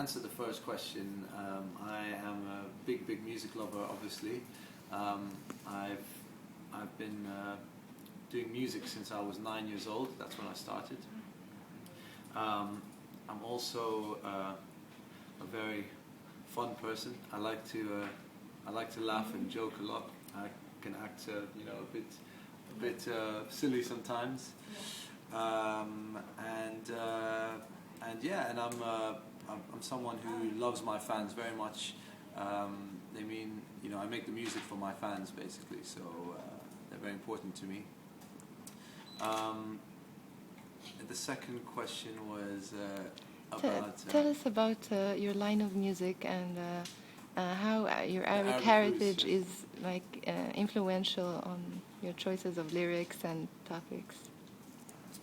answer the first question, I am a big music lover, obviously. I've been doing music since I was 9 years old. That's when I started. I'm also a very fun person. I like to laugh and joke a lot. I can act, a bit silly sometimes. And I'm someone who loves my fans very much. I make the music for my fans basically, so they're very important to me. The second question was about... Tell us about your line of music and how your Arabic heritage is influential on your choices of lyrics and topics.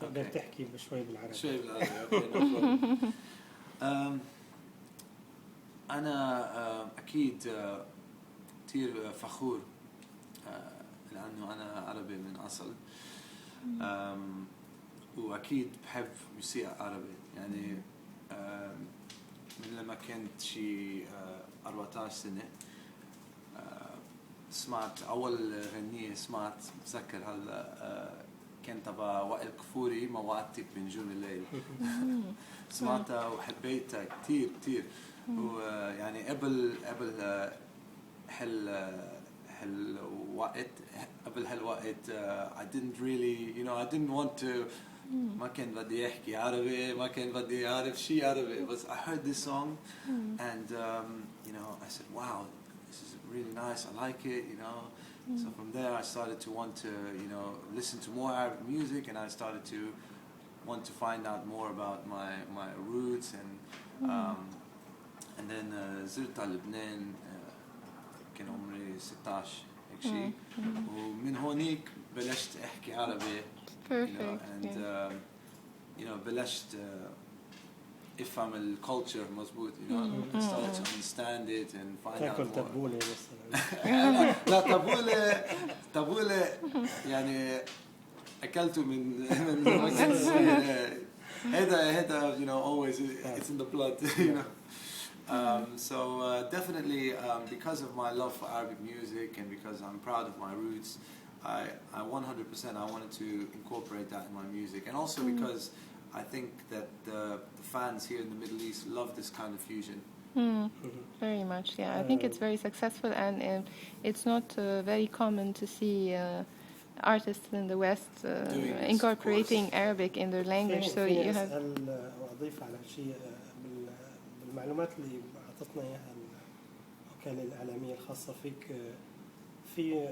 تقدر تحكي بشوي بالعربي. شوي بالعربي. أنا أكيد كثير فخور لأنه أنا عربي من أصل. وأكيد بحب موسيقى عربي يعني من لما كنت شي 14 سنة سمعت أول غنية بتذكر هلا كان تبع وائل كفوري موعدتك بنجوم الليل. سمعتها وحبيتها كتير ويعني قبل هالوقت I didn't really I didn't want to ما كان بدي أحكي عربي ما كان بدي أعرف شيء عربي but I heard this song and I said wow this is really nice I like it so from there I started to want to listen to more Arabic music and I started to want to find out more about my roots and then زرت على لبنان كان عمري 16 هيك شيء ومن هونيك بلشت احكي عربي بلشت افهم الكالتشر مزبوط started to understand it and find out more. تبولة مثلا. لا تبولة يعني أكلته من هذا always it's in the blood So definitely because of my love for Arabic music and because I'm proud of my roots, I 100% I wanted to incorporate that in my music, and also because I think that the fans here in the Middle East love this kind of fusion. Very much, yeah. I think it's very successful, and it's not very common to see artists in the West incorporating Arabic in their language. So you have. وأضيف على شيء بالمعلومات اللي أعطتنا إياها الوكالة الإعلامية الخاصة فيك، في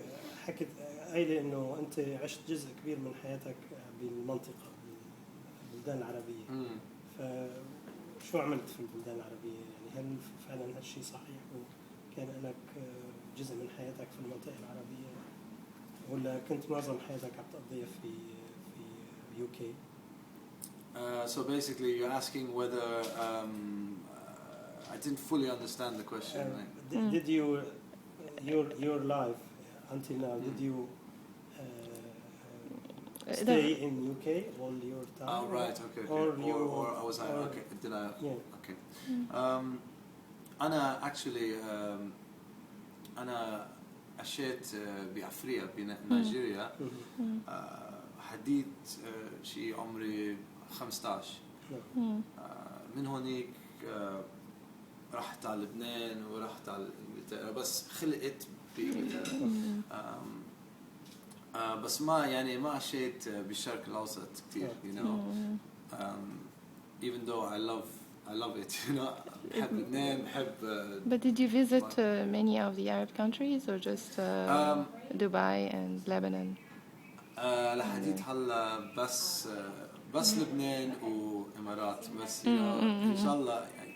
حكت قايلة إنه أنت عشت جزء كبير من حياتك بالمنطقة بالبلدان العربية. فشو عملت في البلدان العربية؟ يعني هل فعلا هالشيء صحيح وكان لك جزء من حياتك في المنطقة العربية، ولا كنت معظم حياتك عم تقضيها في UK؟ So basically, you're asking whether I didn't fully understand the question. Did you your life until now? Did you stay in UK all your time? Oh right, okay. Or I was okay. Did I? Yeah. Okay. أنا actually أنا عشت بأفريقيا بنيجيريا. حديت شيء عمري 15. من هونيك رحت على لبنان ورحت على انجلترا، بس خلقت بانجلترا. بس ما عشت بالشرق الأوسط كتير، even though I love it, بحب لبنان بحب. But did you visit many of the Arab countries or just Dubai and Lebanon? لحديت هلا بس لبنان وإمارات بس إن شاء الله يعني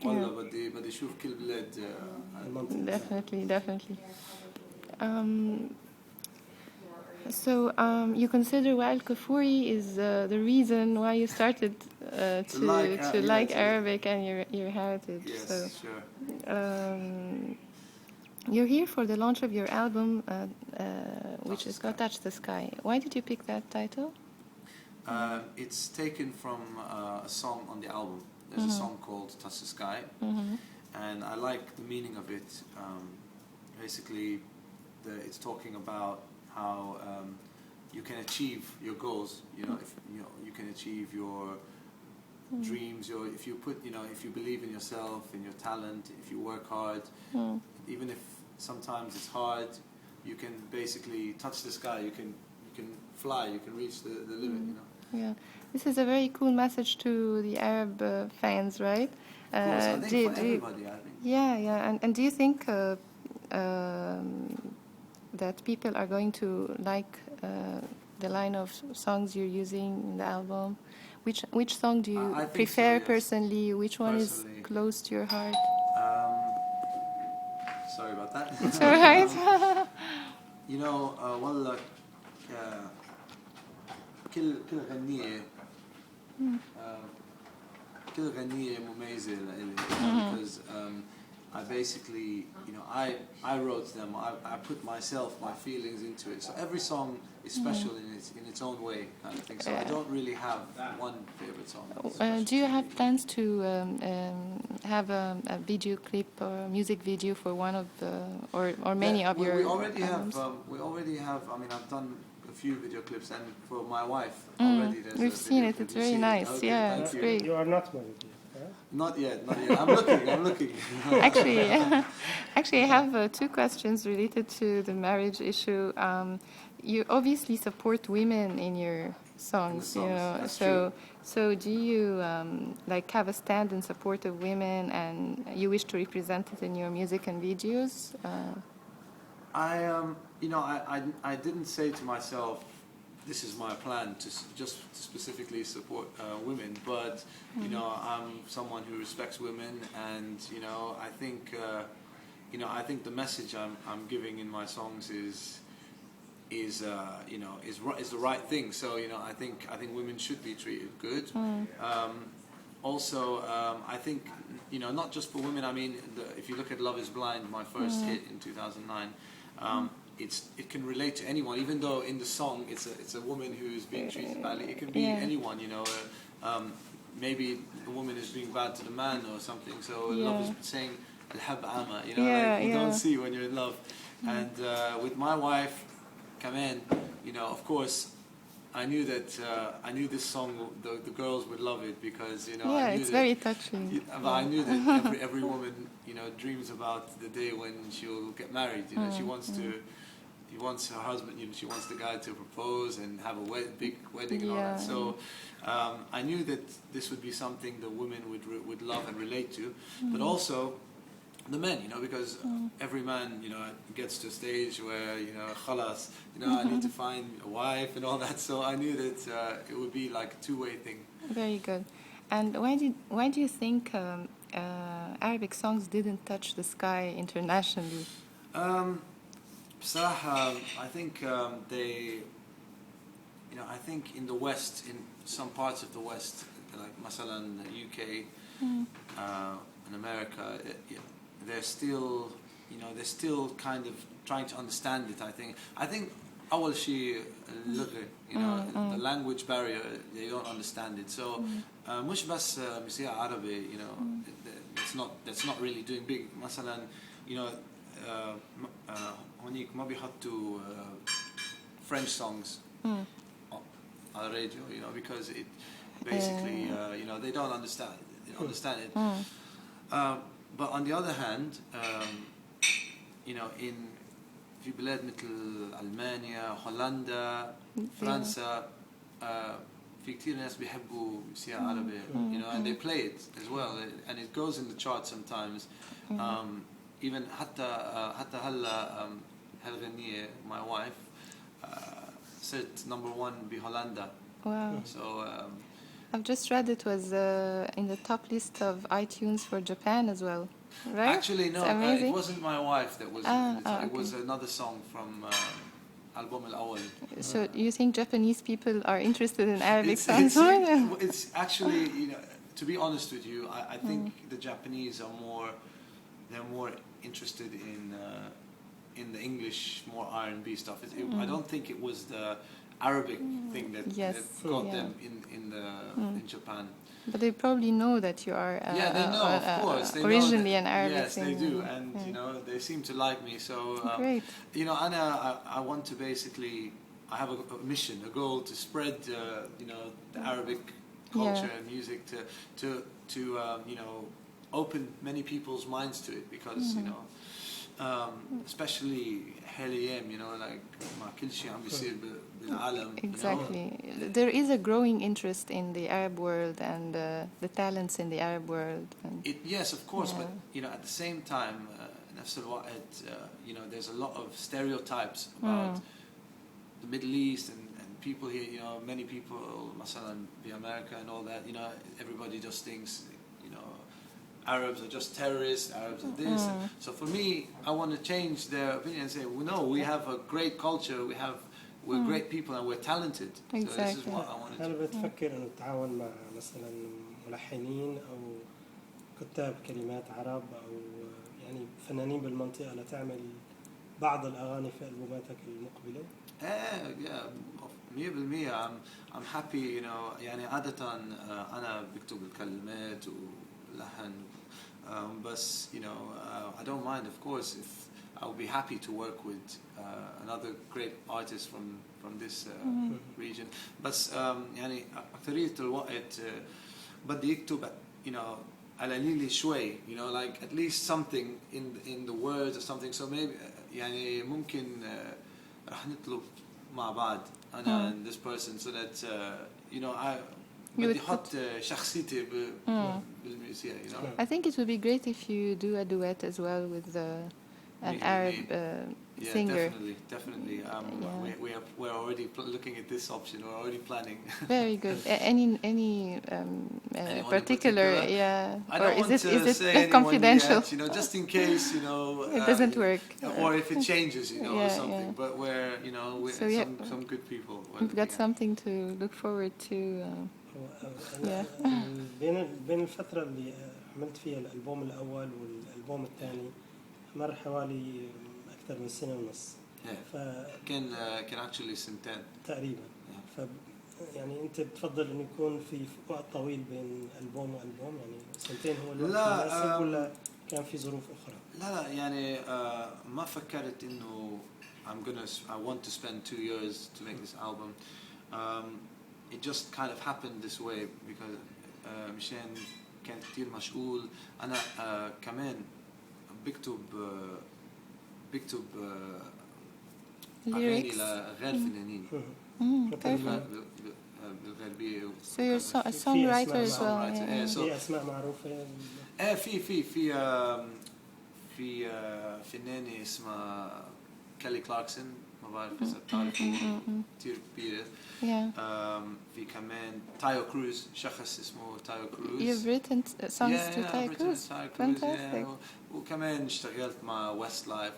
والله بدي أشوف كل بلاد. Definitely. So you consider Wael Kafuri is the reason why you started to like Arabic and your heritage. Yes, so, sure. You're here for the launch of your album, which is called Touch the Sky. Why did you pick that title? It's taken from a song on the album. There's a song called Touch the Sky, and I like the meaning of it. Basically, it's talking about how you can achieve your goals. You know, if you can achieve your dreams. If you believe in yourself, in your talent, if you work hard, even if sometimes it's hard, you can basically touch the sky. You can fly. You can reach the limit. You know. Yeah, this is a very cool message to the Arab fans, right? Of course, I think for everybody. I think. Yeah. And do you think that people are going to like the line of songs you're using in the album? Which song do you prefer personally? Which one is close to your heart? Sorry about that. It's all right. You know, والله كل غنية مميزة لإلي because I basically, I wrote them. I put my feelings into it. So every song is special in its own way, kind of thing. So I don't really have one favorite song. Do you have plans to have a video clip or a music video for one of the or many of your? We already albums? have. I mean, I've done a few video clips, and for my wife already. We've seen it. It's very nice. Okay, yeah, it's great. You are not married yet. Not yet. I'm looking. Actually, I have two questions related to the marriage issue. You obviously support women in your songs, That's so do you have a stand in support of women, and you wish to represent it in your music and videos? I didn't say to myself, this is my plan to specifically support women, but I'm someone who respects women, and I think the message I'm giving in my songs is the right thing. So I think women should be treated good. Also, I think not just for women. I mean, if you look at Love Is Blind, my first hit in 2009. It can relate to anyone, even though in the song it's a woman who is being treated badly. It can be anyone, maybe the woman is being bad to the man or something. So love is saying الحب عامة, you don't see when you're in love. And with my wife, Kamen, of course, I knew that this song the girls would love it because I knew it's very touching. But I knew that every woman dreams about the day when she'll get married. She wants her husband. She wants the guy to propose and have a big wedding and all that. So I knew that this would be something the women would love and relate to, but also the men, because every man, gets to a stage where, khalas, I need to find a wife and all that. So I knew that it would be like a two-way thing. Very good. And why do you think Arabic songs didn't touch the sky internationally? بصراحة, I think they, I think in the West, in some parts of the West, like مثلا the UK and America, they're still kind of trying to understand it. I think أول شيء اللغة, the language barrier, they don't understand it. So مش بس موسيقى عربي, that's not really doing big. مثلا, هونيك ما بيحطوا French songs on the radio, because it basically, they don't understand it. But on the other hand, في بلاد مثل ألمانيا, هولندا, فرنسا, في كتير ناس بيحبوا موسيقى عربية, and they play it as well, and it goes in the chart sometimes. Even حتى هلا هالغنية, my wife, صرت number 1 بهولندا. Wow. So I've just read it was in the top list of iTunes for Japan as well, right? Actually, no, it wasn't my wife that was in the top. It was another song from ألبومه الأول. So you think Japanese people are interested in Arabic songs? It's actually, to be honest with you, I think the Japanese are more interested in the English, more R&B stuff. I don't think it was the Arabic thing that got them in Japan. But they probably know that you are they know, of course. They originally know an Arabic yes, singer. they do, and you know they seem to like me. So great. You know, Anna, I want to basically, I have a mission, a goal to spread you know the Arabic culture and music to you know open many people's minds to it, because you know especially حاليا, you know, like مع كل شيء عم بيصير بالعالم. Exactly. You know? There is a growing interest in the Arab world and the talents in the Arab world. And yes, of course, but you know, at the same time, نفس الوقت, you know, there's a lot of stereotypes about the Middle East and people here. You know, many people, مثلا in America and all that. You know, everybody just thinks, you know, Arabs are just terrorists, Arabs are this. So for me, I want to change their opinion and say, well, no, we have a great culture, we're great people and we're talented. Exactly. So this is what I want to do. هل بتفكر إنه تتعاون مع مثلا ملحنين أو كتاب كلمات عرب أو يعني فنانين بالمنطقة لتعمل بعض الأغاني في ألبوماتك المقبلة؟ Yeah, 100%. I'm happy, you know. يعني عادة أنا بكتب الكلمات ولحن بس you know I don't mind, of course, if I'll be happy to work with another great artist from this region. بس يعني أكثرية الوقت بدي يكتب you know على ليلي شوي, you know, like at least something in the words or something. So maybe يعني ممكن راح نطلب مع بعض أنا and this person so that you know بدي أحط شخصيتي بالموسيقى, you know. I think it would be great if you do a duet as well with an Arab singer. Definitely. We're already looking at this option. We're already planning. Very good. Any particular, I don't want to say confidential? Yet, you know, just in case, you know, it doesn't work, or if it changes, you know, or something. But we're, you know, we're so, some good people. We've got something to look forward to. بين الفترة اللي عملت فيها الألبوم الأول والألبوم الثاني مر حوالي أكثر من سنة ونص. كان actually سنتين تقريبا. يعني أنت بتفضل إنه يكون في وقت طويل بين ألبوم وألبوم, يعني سنتين هو الوقت المناسب ولا كان في ظروف أخرى؟ لا يعني ما فكرت إنه I want to spend 2 years to make this album. It just kind of happened this way because مشان كان كتير مشغول. أنا كمان بكتب أغاني لغير فنانين بالغربية. So you're a songwriter as well. في أسماء معروفة. في فنانة اسمها كالي كلاركسون, ما بعرف إذا بتعرفي, كتير كبيرة. في كمان تايو كروز, شخص اسمه تايو كروز. You've written songs to Tayo Cruz. Fantastic. وكمان اشتغلت مع ويست لايف,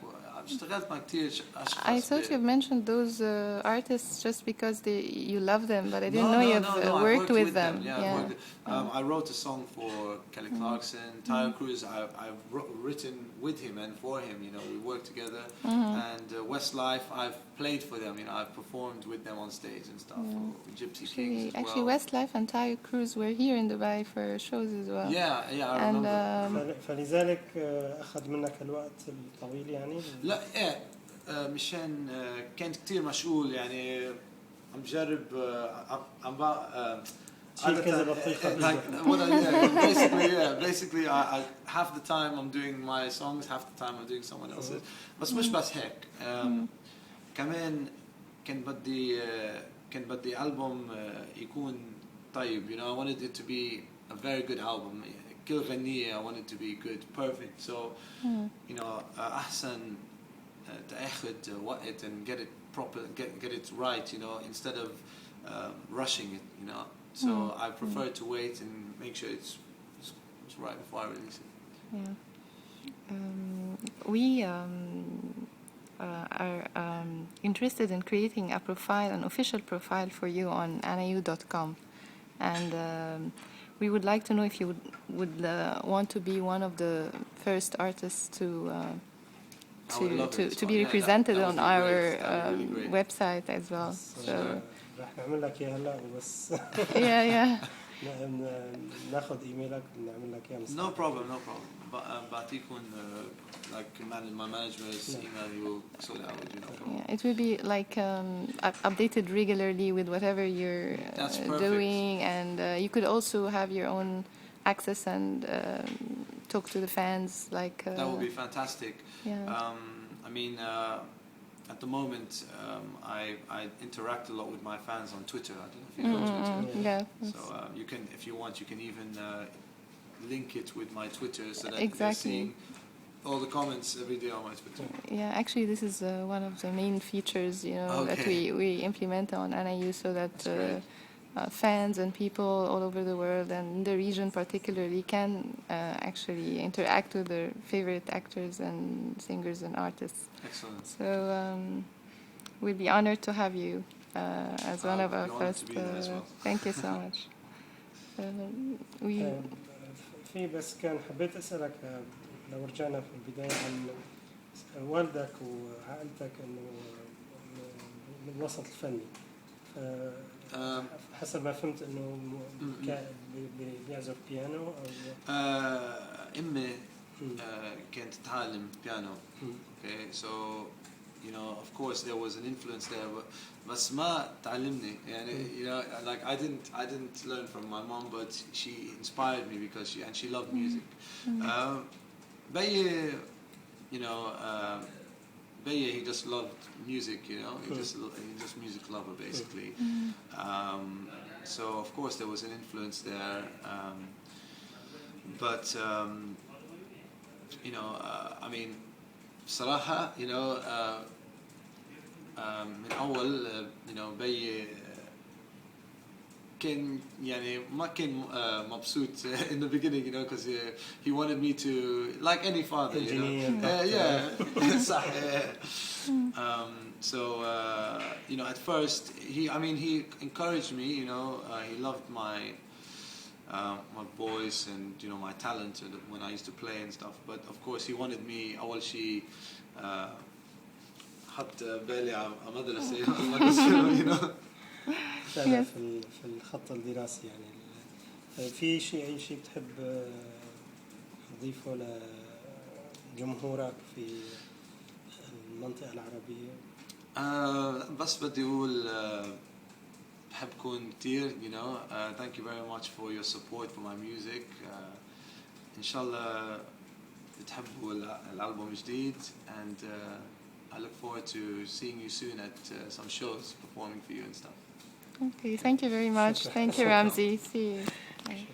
اشتغلت مع كتير أشخاص. I thought you mentioned those artists just because you love them, but I didn't know you've worked with them. I wrote a song for Kelly Clarkson, Tayo Cruz. I've written with him and for him. You know, we worked together. And Westlife, I've played for them. You know, I've performed with them on stage and stuff. For Gypsy Kings as well. Actually, Westlife and Tayo Cruz were here in Dubai for shows as well. Yeah, I remember. فلذلك أخذ منك الوقت الطويل يعني. لا مشان كنت كتير مشغول يعني. عم بجرب عم بقى basically I half the time I'm doing my songs, half the time I'm doing someone else's. مش بس هيك. كمان كان بدي ألبوم يكون طيب. You know, I wanted it to be a very good album. كل غنية I wanted to be good, perfect. So you know أحسن تأخذ وقت and get it proper, get it right. You know, instead of rushing it. You know. So I prefer to wait and make sure it's right before I release it. We are interested in creating a profile, an official profile for you on Anayou.com, and we would like to know if you would want to be one of the first artists to to be represented on our website as well. So راح نعمل لك اياها هلا وبس. yeah. ناخذ ايميلك ونعمل لك اياها. No problem. بعطيكم like my manager's email, you sort it out with you. No problem. Yeah, it will be like updated regularly with whatever you're doing, and you could also have your own access and talk to the fans. Like that would be fantastic. Yeah. I mean, at the moment, I interact a lot with my fans on Twitter. I don't know if you know Twitter. Yeah. So you can, if you want, you can even link it with my Twitter so that exactly. they're seeing all the comments every day on my Twitter. Yeah, actually, this is one of the main features, that we implement on Anayou, so that fans and people all over the world and in the region particularly can actually interact with their favorite actors and singers and artists. Excellent. So we'd be honored to have you as one of our first. Well. Thank you so much. في بس كان حبيت أسألك لو رجعنا في البداية عن والدك وعائلتك إنه من الوسط الفني. حسب ما فهمت إنه بيعزف بيانو أو أمي كانت تتعلم بيانو. Okay, so of course there was an influence there, but بس ما تعلمني يعني like I didn't learn from my mom, but she inspired me because she loved music. Baye, Baye, he just loved music, he just music lover basically. So of course there was an influence there, but I mean صراحة من أول بي كان يعني ما كان مبسوط in the beginning, because he wanted me to, like any father, صح. So at first he encouraged me, he loved my voice and my talent when I used to play and stuff, but of course he wanted me أول شيء حط بالي على مدرسة في الخط الدراسي يعني. في أي شيء بتحب تضيفه لجمهورك في المنطقة العربية؟ بس بدي أقول بحبكم كتير. Thank you very much for your support for my music. إن شاء الله بتحبوا الألبوم الجديد, and I look forward to seeing you soon at some shows, performing for you and stuff. Okay, thank you very much. Thank you, Ramzi. See you. Bye.